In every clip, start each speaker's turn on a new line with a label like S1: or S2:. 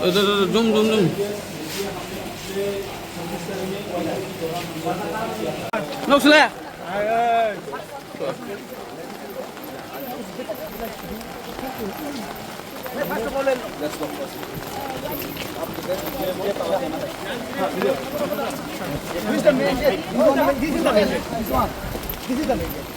S1: Zoom, zoom, zoom. Nóc lẹ. Let's go first.
S2: This is the main gate. This is the main gate. This one. This is the main gate.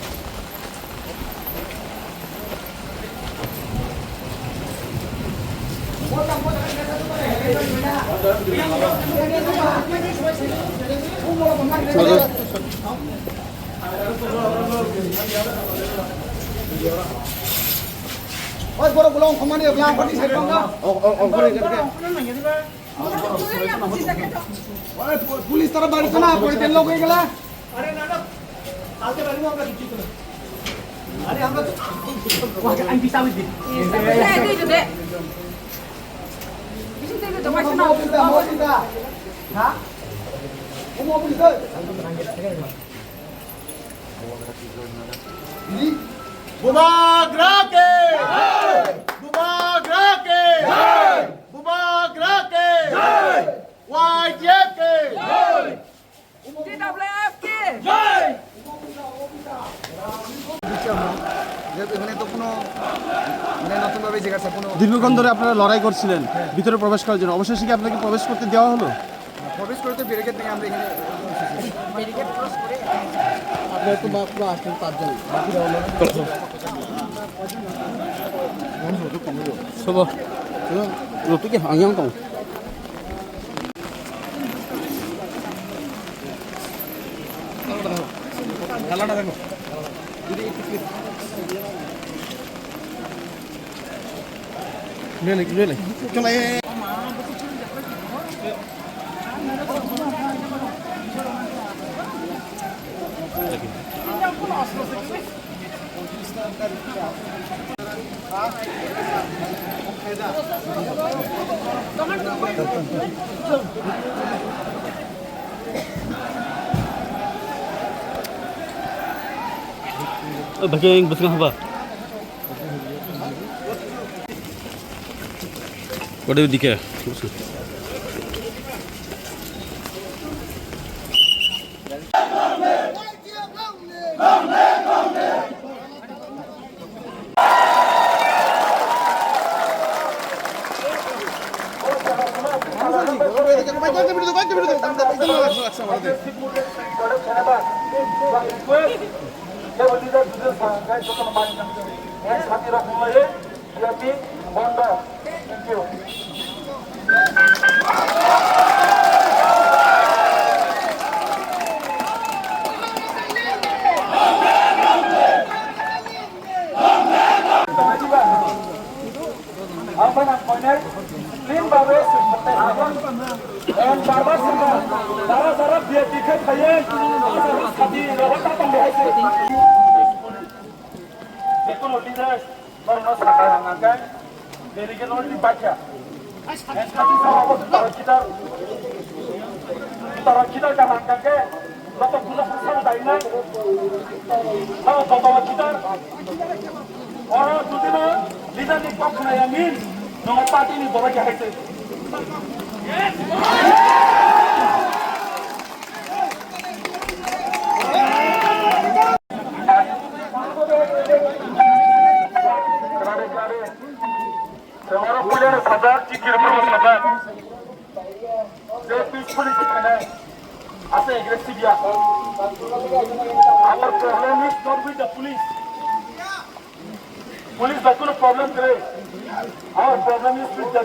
S2: Oi, boro belum kemana ya? Bilang pergi saya dong. Police तरफ बारी सुना कोई तेल लोग गला अरे नाटक आते बारी में हम लोग जीत रहे अरे हम लोग वहां के एमपी साहब जी दे दे किसी तेल तो वैसे ना मोबिल दा हां वो मोबिल दे जी बुबागरा के बुबागरा के बुबागरा के YJK जय DWF के जय এখানে তো কোনো মানে নতুন ভাবে জায়গা কোনো
S1: দীর্ঘক্ষণ ধরে আপনারা লড়াই করছিলেন ভিতরে প্রবেশ করার জন্য অবশেষে কি আপনাকে প্রবেশ করতে দেওয়া হলো
S2: প্রবেশ করতে ব্যারিকেড নেই আমরা এখানে ব্যারিকেড ক্রস করে আপনারা তো পুরো আসছেন পাঁচজন বাকিরা হলো
S1: 서봐 어떻게 방향도
S2: খেলাটা দেখো
S1: ले
S2: চলে
S1: bagian betul apa? What do you think?
S3: Our problem is not with the police. Police has no problem today. Our problem is with the